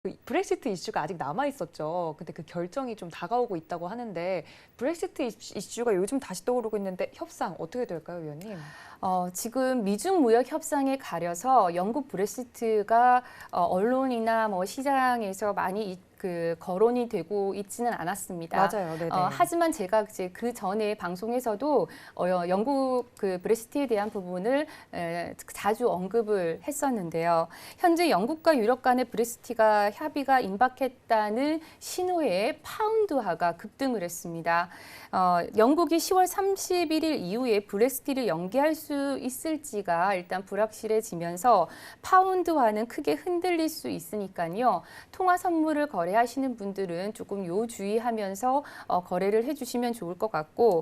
그 브렉시트 이슈가 아직 남아 있었죠. 근데 그 결정이 좀 다가오고 있다고 하는데 브렉시트 이슈가 요즘 다시 떠오르고 있는데 협상 어떻게 될까요, 위원님? 지금 미중 무역 협상에 가려서 영국 브렉시트가 언론이나 뭐 시장에서 많이 거론이 되고 있지는 않았습니다. 맞아요, 네네. 하지만 제가 이제 그 전에 방송에서도 영국 그 브렉시트에 대한 부분을 자주 언급을 했었는데요. 현재 영국과 유럽 간의 브렉시트가 협의가 임박했다는 신호에 파운드화가 급등을 했습니다. 영국이 10월 31일 이후에 브렉시트를 연기할 수 있을지가 일단 불확실해지면서 파운드화는 크게 흔들릴 수 있으니까요. 통화 선물을 거래하시는 분들은 조금 요주의하면서 거래를 해주시면 좋을 것 같고,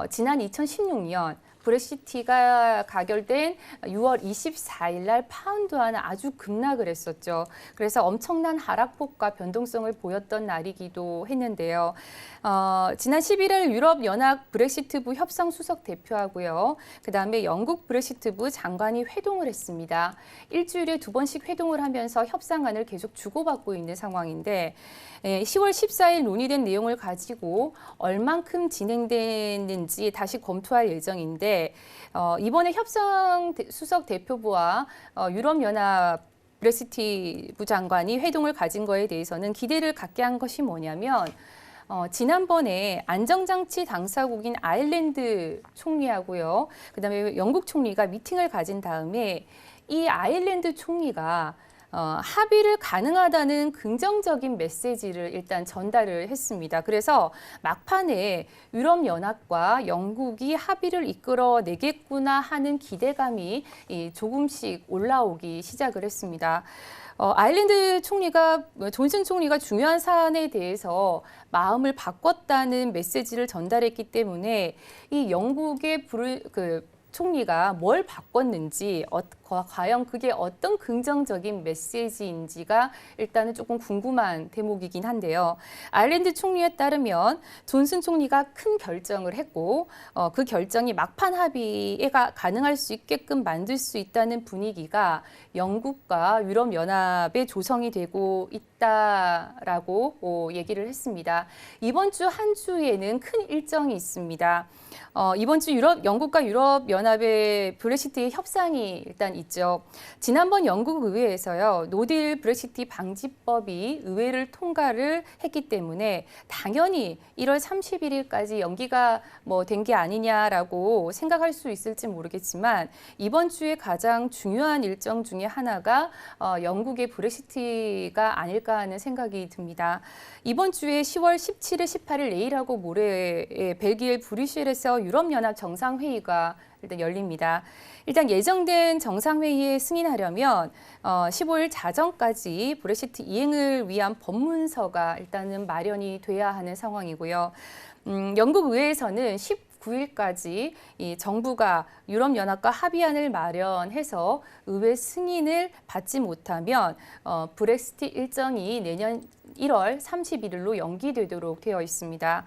지난 2016년 브렉시트가 가결된 6월 24일 날 파운드화는 아주 급락을 했었죠. 그래서 엄청난 하락폭과 변동성을 보였던 날이기도 했는데요. 지난 11일 유럽연합 브렉시트부 협상수석 대표하고요. 그다음에 영국 브렉시트부 장관이 회동을 했습니다. 일주일에 2번씩 회동을 하면서 협상안을 계속 주고받고 있는 상황인데 10월 14일 논의된 내용을 가지고 얼만큼 진행됐는지 다시 검토할 예정인데 이번에 협상 수석 대표부와 유럽연합 브렉시트부 장관이 회동을 가진 거에 대해서는 기대를 갖게 한 것이 뭐냐면 지난번에 안정장치 당사국인 아일랜드 총리하고요. 그다음에 영국 총리가 미팅을 가진 다음에 이 아일랜드 총리가 합의를 가능하다는 긍정적인 메시지를 일단 전달을 했습니다. 그래서 막판에 유럽연합과 영국이 합의를 이끌어내겠구나 하는 기대감이 조금씩 올라오기 시작을 했습니다. 아일랜드 총리가 존슨 총리가 중요한 사안에 대해서 마음을 바꿨다는 메시지를 전달했기 때문에 이 영국의 총리가 뭘 바꿨는지 과연 그게 어떤 긍정적인 메시지인지가 일단은 조금 궁금한 대목이긴 한데요. 아일랜드 총리에 따르면 존슨 총리가 큰 결정을 했고 그 결정이 막판 합의가 가능할 수 있게끔 만들 수 있다는 분위기가 영국과 유럽연합에 조성이 되고 있다라고 얘기를 했습니다. 이번 주 한 주에는 큰 일정이 있습니다. 이번 주 영국과 유럽연합의 브렉시트 협상이 일단 있죠. 지난번 영국 의회에서요, 노딜 브렉시트 방지법이 의회를 통과를 했기 때문에 당연히 1월 31일까지 연기가 된 게 아니냐라고 생각할 수 있을지 모르겠지만 이번 주에 가장 중요한 일정 중에 하나가 영국의 브렉시트가 아닐까 하는 생각이 듭니다. 이번 주에 10월 17일, 18일 내일하고 모레에 벨기에 브뤼셀에서 유럽연합 정상회의가 일단 열립니다. 일단 예정된 정상회의에 승인하려면 15일 자정까지 브렉시트 이행을 위한 법문서가 일단은 마련이 돼야 하는 상황이고요. 영국 의회에서는 19일까지 이 정부가 유럽연합과 합의안을 마련해서 의회 승인을 받지 못하면 브렉시트 일정이 내년 1월 31일로 연기되도록 되어 있습니다.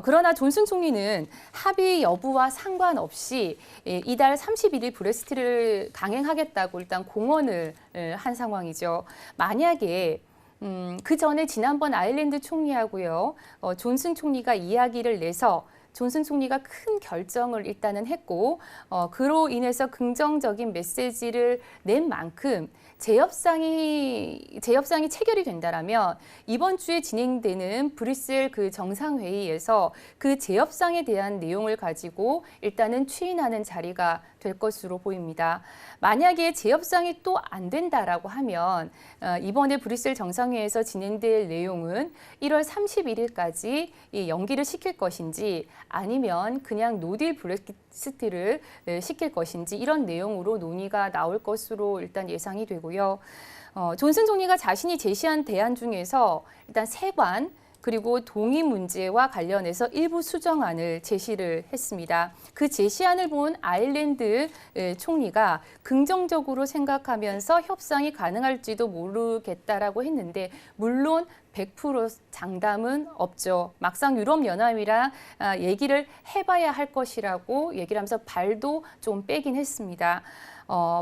그러나 존슨 총리는 합의 여부와 상관없이 이달 31일 브렉시트를 강행하겠다고 일단 공언을 한 상황이죠. 만약에 그 전에 지난번 아일랜드 총리하고요, 존슨 총리가 이야기를 내서 존슨 총리가 큰 결정을 일단은 했고 그로 인해서 긍정적인 메시지를 낸 만큼 재협상이 체결이 된다라면 이번 주에 진행되는 브뤼셀 그 정상회의에서 그 재협상에 대한 내용을 가지고 일단은 추인하는 자리가 될 것으로 보입니다. 만약에 재협상이 또 안 된다라고 하면 이번에 브뤼셀 정상회의에서 진행될 내용은 1월 31일까지 연기를 시킬 것인지 아니면 그냥 노딜 브렉시트를 시킬 것인지 이런 내용으로 논의가 나올 것으로 일단 예상이 되고요. 존슨 총리가 자신이 제시한 대안 중에서 일단 세관 그리고 동의 문제와 관련해서 일부 수정안을 제시를 했습니다. 그 제시안을 본 아일랜드 총리가 긍정적으로 생각하면서 협상이 가능할지도 모르겠다라고 했는데 물론 100% 장담은 없죠. 막상 유럽연합이랑 얘기를 해봐야 할 것이라고 얘기를 하면서 발도 좀 빼긴 했습니다.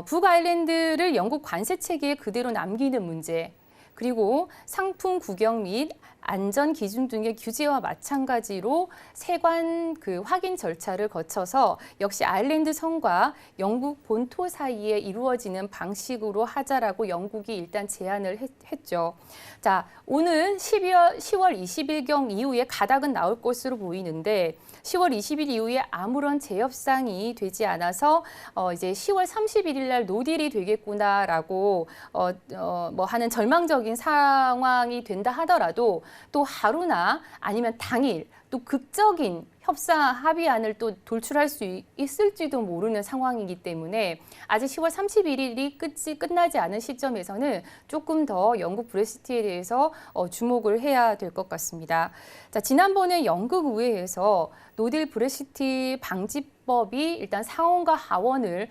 북아일랜드를 영국 관세 체계에 그대로 남기는 문제. 그리고 상품 구경 및 안전 기준 등의 규제와 마찬가지로 세관 그 확인 절차를 거쳐서 역시 아일랜드 성과 영국 본토 사이에 이루어지는 방식으로 하자라고 영국이 일단 제안을 했죠. 자, 오는 10월 20일경 이후에 가닥은 나올 것으로 보이는데 10월 20일 이후에 아무런 재협상이 되지 않아서 이제 10월 31일 날 노딜이 되겠구나라고 뭐 하는 절망적인 상황이 된다 하더라도 또 하루나 아니면 당일 또 극적인 협상 합의안을 또 돌출할 수 있을지도 모르는 상황이기 때문에 아직 10월 31일이 끝나지 않은 시점에서는 조금 더 영국 브렉시트에 대해서 주목을 해야 될 것 같습니다. 자, 지난번에 영국 의회에서 노딜 브렉시트 방지법이 일단 상원과 하원을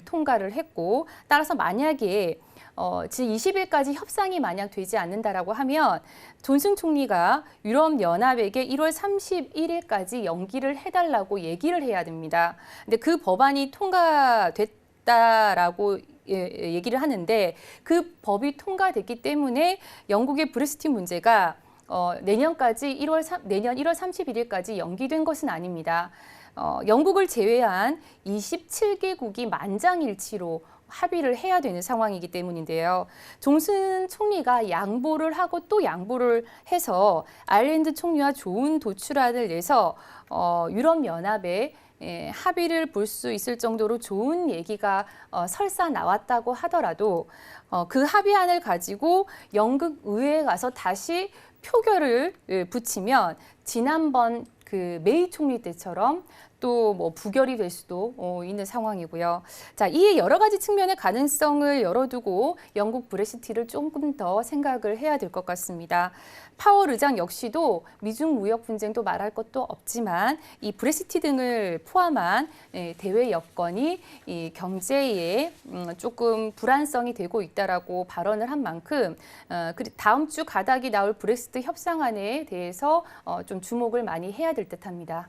통과를 했고 따라서 만약에 지금 20일까지 협상이 만약 되지 않는다라고 하면 존슨 총리가 유럽연합에게 1월 31일까지 연기를 해달라고 얘기를 해야 됩니다. 근데 그 법안이 통과됐다라고 얘기를 하는데 그 법이 통과됐기 때문에 영국의 브렉시트 문제가 내년 1월 31일까지 연기된 것은 아닙니다. 영국을 제외한 27개국이 만장일치로 합의를 해야 되는 상황이기 때문인데요. 존슨 총리가 양보를 하고 또 양보를 해서 아일랜드 총리와 좋은 도출안을 내서 유럽연합에 합의를 볼 수 있을 정도로 좋은 얘기가 설사 나왔다고 하더라도 그 합의안을 가지고 영국 의회에 가서 다시 표결을 붙이면 지난번 그 메이 총리 때처럼 또 뭐 부결이 될 수도 있는 상황이고요. 자, 이 여러 가지 측면의 가능성을 열어두고 영국 브렉시트를 조금 더 생각을 해야 될 것 같습니다. 파월 의장 역시도 미중 무역 분쟁도 말할 것도 없지만 이 브렉시트 등을 포함한 대외 여건이 이 경제에 조금 불안성이 되고 있다라고 발언을 한 만큼 다음 주 가닥이 나올 브렉시트 협상안에 대해서 좀 주목을 많이 해야 될 듯합니다.